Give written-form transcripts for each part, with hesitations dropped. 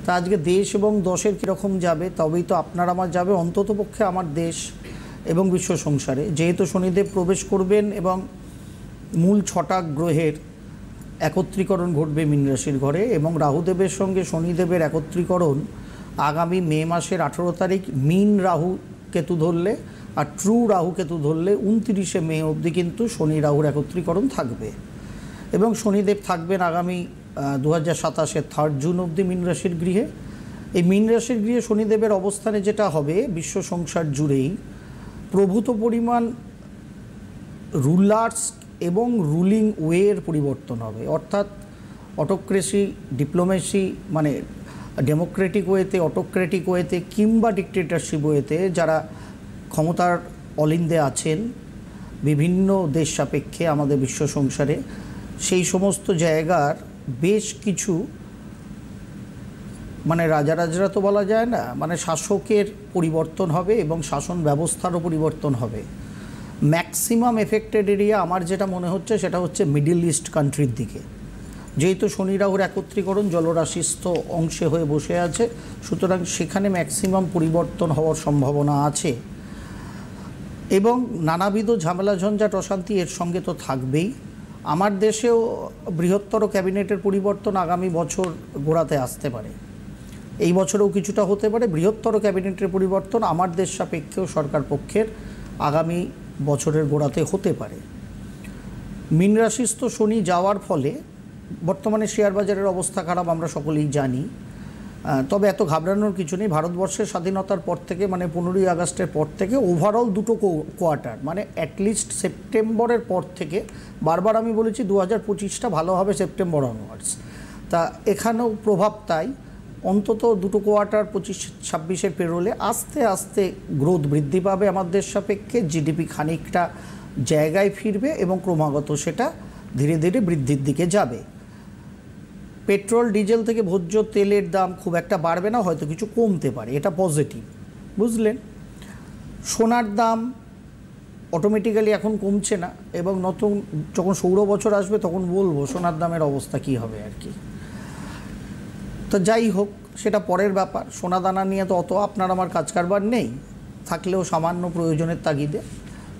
তা আজকে দেশ এবং দশের কীরকম যাবে, তবেই তো আপনার আমার যাবে অন্ততপক্ষে আমার দেশ এবং বিশ্ব সংসারে। যেহেতু শনিদেব প্রবেশ করবেন এবং মূল 6টা গ্রহের একত্রীকরণ ঘটবে মীন রাশির ঘরে, এবং রাহুদেবের সঙ্গে শনিদেবের একত্রীকরণ আগামী মে মাসের 18 তারিখ মীন রাহু কেতু ধরলে, আর ট্রু রাহু কেতু ধরলে 29শে মে অবধি কিন্তু শনি রাহুর একত্রীকরণ থাকবে। এবং শনিদেব থাকবেন আগামী 2027-এর 3 জুন অবধি মীন রাশির গৃহে। এই মীন রাশির গৃহে শনিদেবের অবস্থানে যেটা হবে, বিশ্ব সংসার জুড়েই প্রভূত পরিমাণ রুলার্স এবং রুলিং ওয়ের পরিবর্তন হবে। অর্থাৎ অটোক্রেসি, ডিপ্লোমেসি মানে ডেমোক্রেটিক ওয়েতে, অটোক্রেটিক ওয়েতে কিংবা ডিক্টেটরশিপ ওয়েতে যারা ক্ষমতার অলিন্দে আছেন বিভিন্ন দেশ সাপেক্ষে আমাদের বিশ্ব সংসারে, সেই সমস্ত জায়গার বেশ কিছু মানে রাজারা তো বলা যায় না, মানে শাসকের পরিবর্তন হবে এবং শাসন ব্যবস্থারও পরিবর্তন হবে। ম্যাক্সিমাম এফেক্টেড এরিয়া আমার যেটা মনে হচ্ছে সেটা হচ্ছে মিডল ইস্ট কান্ট্রির দিকে, যেহেতু শনি রাহুর একত্রীকরণ জলরাশিস্থ অংশে হয়ে বসে আছে, সুতরাং সেখানে ম্যাক্সিমাম পরিবর্তন হওয়ার সম্ভাবনা আছে। এবং নানাবিধ ঝামেলা ঝঞ্ঝাট অশান্তি এর সঙ্গে তো থাকবেই। আমার দেশেও বৃহত্তর ক্যাবিনেটের পরিবর্তন আগামী বছর গোড়াতে আসতে পারে, এই বছরেও কিছুটা হতে পারে। বৃহত্তর ক্যাবিনেটের পরিবর্তন আমার দেশ সাপেক্ষেও সরকার পক্ষের আগামী বছরের গোড়াতে হতে পারে। মীন রাশিস্থ শনি যাওয়ার ফলে বর্তমানে শেয়ার বাজারের অবস্থা খারাপ, আমরা সকলেই জানি। তবে এত ঘাবড়ানোর কিছু নেই। ভারতবর্ষের স্বাধীনতার পর থেকে মানে 15ই আগস্টের পর থেকে ওভারঅল দুটো কোয়ার্টার মানে অ্যাটলিস্ট সেপ্টেম্বরের পর থেকে, বারবার আমি বলেছি 2025টা ভালো হবে সেপ্টেম্বর অনওয়ার্ডস, তা এখানেও প্রভাব তাই। অন্তত দুটো কোয়ার্টার 25-26-এর পেরোলে আস্তে আস্তে গ্রোথ বৃদ্ধি পাবে আমার দেশ সাপেক্ষে, জিডিপি খানিকটা জায়গায় ফিরবে এবং ক্রমাগত সেটা ধীরে ধীরে বৃদ্ধির দিকে যাবে। পেট্রোল ডিজেল থেকে ভোজ্য তেলের দাম খুব একটা বাড়বে না, হয়তো কিছু কমতে পারে, এটা পজিটিভ, বুঝলেন। সোনার দাম অটোমেটিক্যালি এখন কমছে না, এবং নতুন যখন সৌর বছর আসবে তখন বলবো সোনার দামের অবস্থা কী হবে আর কি। তো যাই হোক, সেটা পরের ব্যাপার। সোনা দানা নিয়ে তো অত আপনার আমার কাজ কারবার নেই, থাকলেও সামান্য প্রয়োজনের তাগিদে।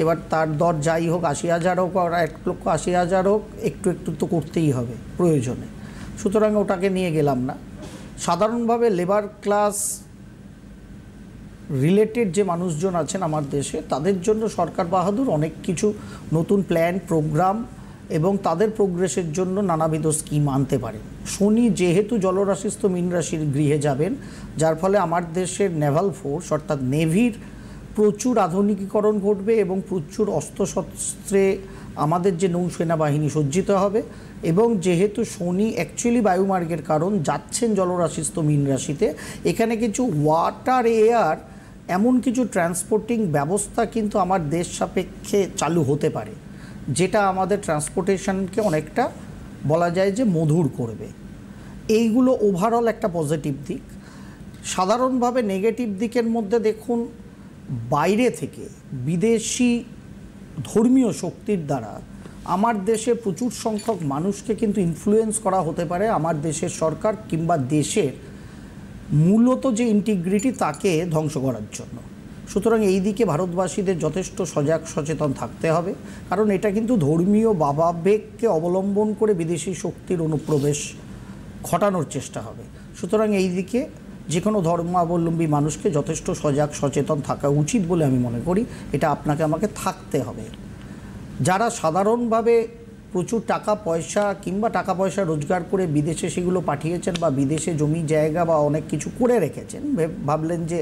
এবার তার দর যাই হোক, 80,000 হোক আর 1,80,000 হোক, একটু একটু তো করতেই হবে প্রয়োজনে, সুতরাং ওটাকে নিয়ে গেলাম না। সাধারণভাবে লেবার ক্লাস রিলেটেড যে মানুষজন আছেন আমার দেশে, তাদের জন্য সরকার বাহাদুর অনেক কিছু নতুন প্ল্যান, প্রোগ্রাম এবং তাদের প্রোগ্রেসের জন্য নানাবিধ স্কিম আনতে পারে। শনি যেহেতু জলরাশিস্থ মীন রাশির গৃহে যাবেন, যার ফলে আমার দেশের নেভাল ফোর্স অর্থাৎ নেভির প্রচুর আধুনিকীকরণ ঘটবে এবং প্রচুর অস্ত্রশস্ত্রে আমাদের যে নৌসেনা বাহিনী সজ্জিত হবে। এবং যেহেতু শনি অ্যাকচুয়ালি বায়ুমার্গের কারণ যাচ্ছেন জলরাশিস্থ মীন রাশিতে, এখানে কিছু ওয়াটার এয়ার এমন কিছু ট্রান্সপোর্টিং ব্যবস্থা কিন্তু আমার দেশ সাপেক্ষে চালু হতে পারে, যেটা আমাদের ট্রান্সপোর্টেশনকে অনেকটা বলা যায় যে মধুর করবে। এইগুলো ওভারঅল একটা পজিটিভ দিক। সাধারণভাবে নেগেটিভ দিকের মধ্যে দেখুন, বাইরে থেকে বিদেশি ধর্মীয় শক্তির দ্বারা আমার দেশে প্রচুর সংখ্যক মানুষকে কিন্তু ইনফ্লুয়েন্স করা হতে পারে আমার দেশের সরকার কিংবা দেশের মূলত যে ইন্টিগ্রিটি তাকে ধ্বংস করার জন্য। সুতরাং এই দিকে ভারতবাসীদের যথেষ্ট সজাগ সচেতন থাকতে হবে, কারণ এটা কিন্তু ধর্মীয় ভাবাবেগকে অবলম্বন করে বিদেশি শক্তির অনুপ্রবেশ ঘটানোর চেষ্টা হবে। সুতরাং এই দিকে যে কোনো ধর্মাবলম্বী মানুষকে যথেষ্ট সজাগ সচেতন থাকা উচিত বলে আমি মনে করি। এটা আপনাকে আমাকে থাকতে হবে। যারা সাধারণভাবে প্রচুর টাকা পয়সা কিংবা টাকা পয়সা রোজগার করে বিদেশে সেগুলো পাঠিয়েছেন বা বিদেশে জমি জায়গা বা অনেক কিছু করে রেখেছেন, ভাবলেন যে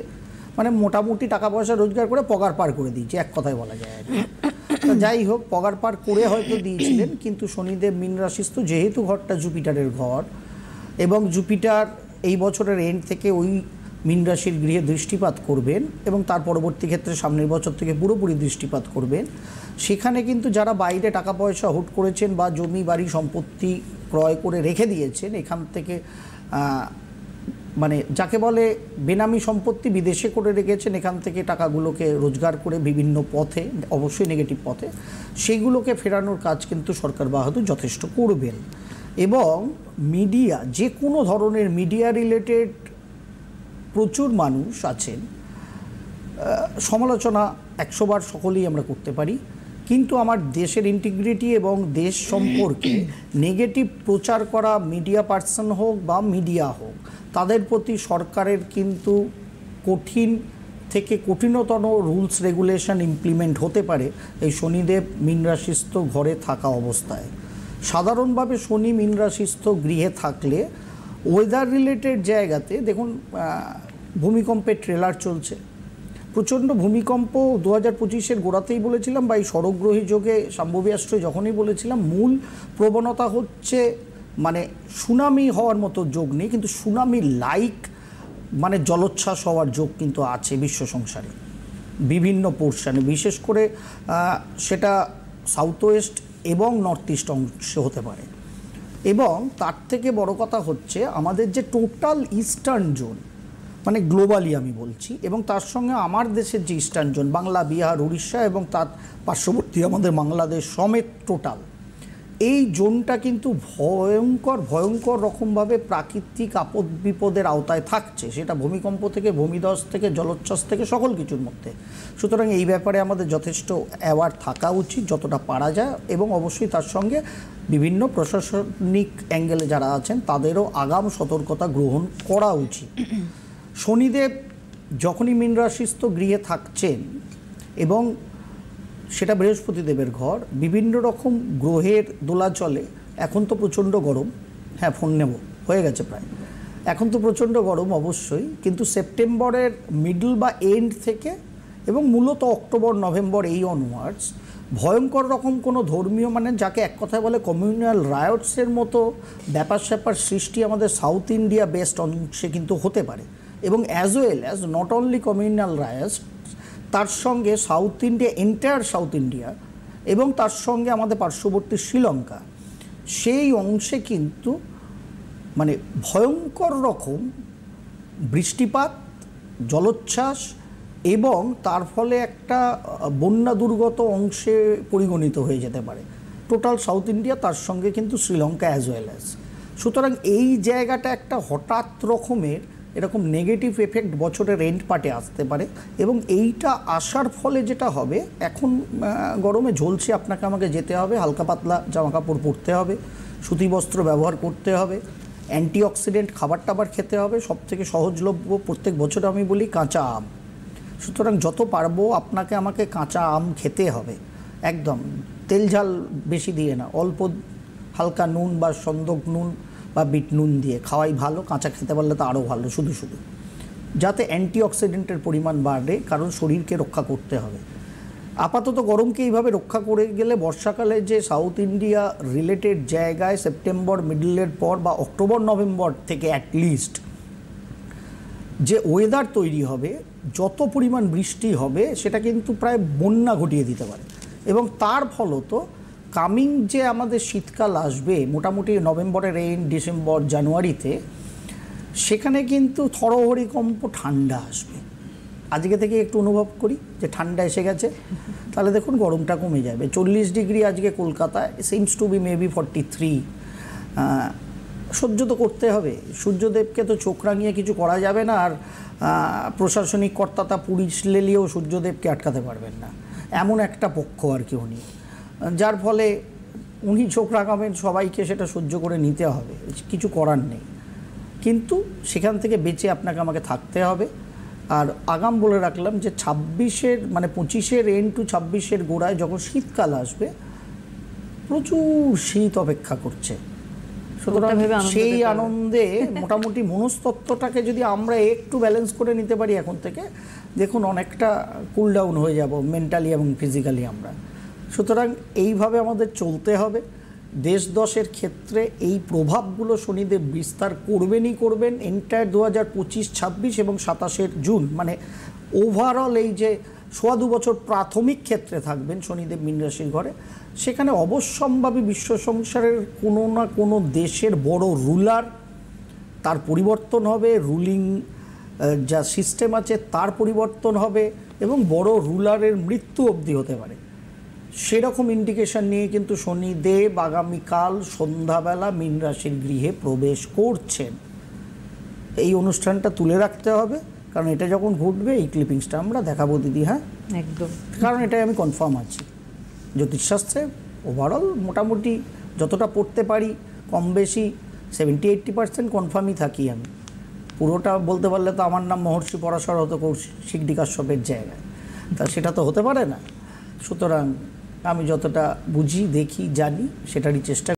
মানে মোটামুটি টাকা পয়সা রোজগার করে পগার পার করে দিয়েছি, এক কথায় বলা যায় আর কি। যাই হোক, পগার পার করে হয়তো দিয়েছিলেন, কিন্তু শনিদেব মীন রাশিস্থ যেহেতু ঘরটা জুপিটারের ঘর, এবং জুপিটার এই বছরের এন্ড থেকে ওই মীন রাশির গৃহে দৃষ্টিপাত করবেন এবং তার পরবর্তী ক্ষেত্রে সামনের বছর থেকে পুরোপুরি দৃষ্টিপাত করবেন, সেখানে কিন্তু যারা বাইরে টাকা পয়সা হুট করেছেন বা জমি বাড়ি সম্পত্তি ক্রয় করে রেখে দিয়েছেন, এখান থেকে মানে যাকে বলে বেনামি সম্পত্তি বিদেশে করে রেখেছেন, এখান থেকে টাকাগুলোকে রোজগার করে বিভিন্ন পথে, অবশ্যই নেগেটিভ পথে, সেইগুলোকে ফেরানোর কাজ কিন্তু সরকার বাহাদুর যথেষ্ট করবেন। এবং মিডিয়া, যে কোনো ধরনের মিডিয়া রিলেটেড প্রচুর মানুষ আছেন। সমালোচনা 100 বার সকলেই আমরা করতে পারি, কিন্তু আমার দেশের ইন্টিগ্রিটি এবং দেশ সম্পর্কে নেগেটিভ প্রচার করা মিডিয়া পার্সন হোক বা মিডিয়া হোক, তাদের প্রতি সরকারের কিন্তু কঠিন থেকে কঠিনতম রুলস রেগুলেশন ইমপ্লিমেন্ট হতে পারে এই শনিদেব মীন রাশিস্থ ঘরে থাকা অবস্থায়। সাধারণভাবে শনি মীন রাশিস্থ গৃহে থাকলে ওয়েদার রিলেটেড জায়গাতে দেখুন, ভূমিকম্পের ট্রেলার চলছে, প্রচণ্ড ভূমিকম্প 2025-এর গোড়াতেই বলেছিলাম, বা এই ষড়গ্রহী যোগে শাম্ভবী অ্যাস্ট্রোয় যখনই বলেছিলাম, মূল প্রবণতা হচ্ছে মানে সুনামি হওয়ার মতো যোগ নেই, কিন্তু সুনামি লাইক মানে জলোচ্ছ্বাস হওয়ার যোগ কিন্তু আছে বিশ্ব সংসারে বিভিন্ন পোর্শনে, বিশেষ করে সেটা সাউথ ওয়েস্ট এবং নর্থ ইস্ট অংশে হতে পারে। এবং তার থেকে বড় কথা হচ্ছে আমাদের যে টোটাল ইস্টার্ন জোন, মানে গ্লোবালি আমি বলছি, এবং তার সঙ্গে আমার দেশের যে ইস্টার্ন জোন, বাংলা, বিহার, উড়িষ্যা এবং তার পার্শ্ববর্তী আমাদের বাংলাদেশ সমেত টোটাল, এই জোনটা কিন্তু ভয়ঙ্কর রকমভাবে প্রাকৃতিক আপদ বিপদের আওতায় থাকছে, সেটা ভূমিকম্প থেকে, ভূমিধস থেকে, জলোচ্ছ্বাস থেকে, সকল কিছুর মধ্যে। সুতরাং এই ব্যাপারে আমাদের যথেষ্ট অ্যাওয়ার থাকা উচিত যতটা পারা যায়, এবং অবশ্যই তার সঙ্গে বিভিন্ন প্রশাসনিক অ্যাঙ্গেলে যারা আছেন তাদেরও আগাম সতর্কতা গ্রহণ করা উচিত। শনিদেব যখনই মীন রাশিস্থ গৃহে থাকছেন, এবং সেটা বৃহস্পতি দেবের ঘর, বিভিন্ন রকম গ্রহের দোলাচলে, এখন তো প্রচণ্ড গরম, হ্যাঁ ফোন নেব হয়ে গেছে প্রায়, এখন তো প্রচণ্ড গরম অবশ্যই, কিন্তু সেপ্টেম্বরের মিডল বা এন্ড থেকে এবং মূলত অক্টোবর নভেম্বর এই অনওয়ার্ডস ভয়ঙ্কর রকম কোনো ধর্মীয়, মানে যাকে এক কথায় বলে কমিউনাল রায়টসের মতো ব্যাপার স্যাপার সৃষ্টি আমাদের সাউথ ইন্ডিয়া বেস্ট অংশে কিন্তু হতে পারে। এবং as well as not only communal riots, তার সঙ্গে south India, entire south India, এবং তার সঙ্গে আমাদের পার্শ্ববর্তী শ্রীলঙ্কা, সেই অংশে কিন্তু মানে ভয়ঙ্কর রকম বৃষ্টিপাত, জলোচ্ছ্বাস, এবং তার ফলে একটা বন্যা দুর্গত অংশে পরিগণিত হয়ে যেতে পারে টোটাল সাউথ ইন্ডিয়া, তার সঙ্গে কিন্তু শ্রীলঙ্কা অ্যাজ ওয়েল অ্যাজ। সুতরাং এই জায়গাটা একটা হঠাৎ রকমের এরকম নেগেটিভ এফেক্ট বছরের এন্ড পার্টে আসতে পারে, এবং এইটা আসার ফলে যেটা হবে, এখন গরমে ঝলসে আপনাকে আমাকে যেতে হবে, হালকা পাতলা জামাকাপড় পরতে হবে, সুতি বস্ত্র ব্যবহার করতে হবে, অ্যান্টিঅক্সিডেন্ট খাবার টাবার খেতে হবে, সবথেকে সহজলভ্য প্রত্যেক বছর আমি বলি কাঁচা আম। সুতরাং যত পারবো আপনাকে আমাকে কাঁচা আম খেতে হবে, একদম তেল ঝাল বেশি দিয়ে না, অল্প হালকা নুন বা সন্দক নুন বা বিট নুন দিয়ে খাওয়াই ভালো, কাঁচা খেতে পারলে তো আরও ভালো, শুধু যাতে অ্যান্টিঅক্সিডেন্টের পরিমাণ বাড়ে, কারণ শরীরকে রক্ষা করতে হবে। আপাতত গরমকে এইভাবে রক্ষা করে গেলে বর্ষাকালে যে সাউথ ইন্ডিয়া রিলেটেড জায়গায় সেপ্টেম্বর মিডলের পর বা অক্টোবর নভেম্বর থেকে অ্যাটলিস্ট যে ওয়েদার তৈরি হবে, যত পরিমাণ বৃষ্টি হবে সেটা কিন্তু প্রায় বন্যা ঘটিয়ে দিতে পারে। এবং তার ফলত কামিং যে আমাদের শীতকাল আসবে মোটামুটি নভেম্বরের এন্ড, ডিসেম্বর, জানুয়ারিতে, সেখানে কিন্তু থরহরিকম্প ঠান্ডা আসবে। আজকে থেকে একটু অনুভব করি যে ঠান্ডা এসে গেছে, তাহলে দেখুন গরমটা কমে যাবে। 40 ডিগ্রি আজকে কলকাতায়, সিমস টু বি মেবি 43। সহ্য তো করতে হবে, সূর্যদেবকে তো চোখ রাঙিয়ে কিছু করা যাবে না, আর প্রশাসনিক কর্তাতা পুলিশ লেলিয়েও সূর্যদেবকে আটকাতে পারবেন না, এমন একটা পক্ষ আর কি উনি, যার ফলে উনি চোখ রাঙাবেন, সবাইকে সেটা সহ্য করে নিতে হবে, কিছু করার নেই। কিন্তু সেখান থেকে বেঁচে আপনাকে আমাকে থাকতে হবে। আর আগাম বলে রাখলাম যে 26-এর মানে 25-এর এন্ড টু 26-এর গোড়ায় যখন শীতকাল আসবে, প্রচুর শীত অপেক্ষা করছে। সুতরাং সেই আনন্দে মোটামুটি মনস্তত্ত্বটাকে যদি আমরা একটু ব্যালেন্স করে নিতে পারি এখন থেকে, দেখুন অনেকটা কুল ডাউন হয়ে যাব মেন্টালি এবং ফিজিক্যালি আমরা। সুতরাং এইভাবে আমাদের চলতে হবে। দেশ দশের ক্ষেত্রে এই প্রভাবগুলো শনিদেব বিস্তার করবেন এন্টায়ার 2025, 26 এবং 27 জুন, মানে ওভারঅল এই যে 2.25 বছর প্রাথমিক ক্ষেত্রে থাকবেন শনিদেব মীন রাশির ঘরে। সেখানে অবশ্যম্ভাবী বিশ্ব সংসারের কোনো না কোনো দেশের বড় রুলার, তার পরিবর্তন হবে, রুলিং যা সিস্টেম আছে তার পরিবর্তন হবে, এবং বড় রুলারের মৃত্যু অবধি হতে পারে। সেরকম ইন্ডিকেশন নিয়ে কিন্তু শনিদেব আগামীকাল সন্ধ্যাবেলা মীন রাশির গৃহে প্রবেশ করছেন। এই অনুষ্ঠানটা তুলে রাখতে হবে, কারণ এটা যখন ঘটবে এই ক্লিপিংসটা আমরা দেখাবো দিদি। হ্যাঁ একদম। কারণ এটাই আমি কনফার্ম আছি। জ্যোতিষশাস্ত্রে ওভারঅল মোটামুটি যতটা পড়তে পারি কম বেশি 70-80% কনফার্মই থাকি আমি। পুরোটা বলতে পারলে তো আমার নাম মহর্ষি পরাশর হতো কৌশিক কাশ্যপের জায়গায়, তা সেটা তো হতে পারে না। সুতরাং আমি যতটা বুঝি, দেখি, জানি সেটারই চেষ্টা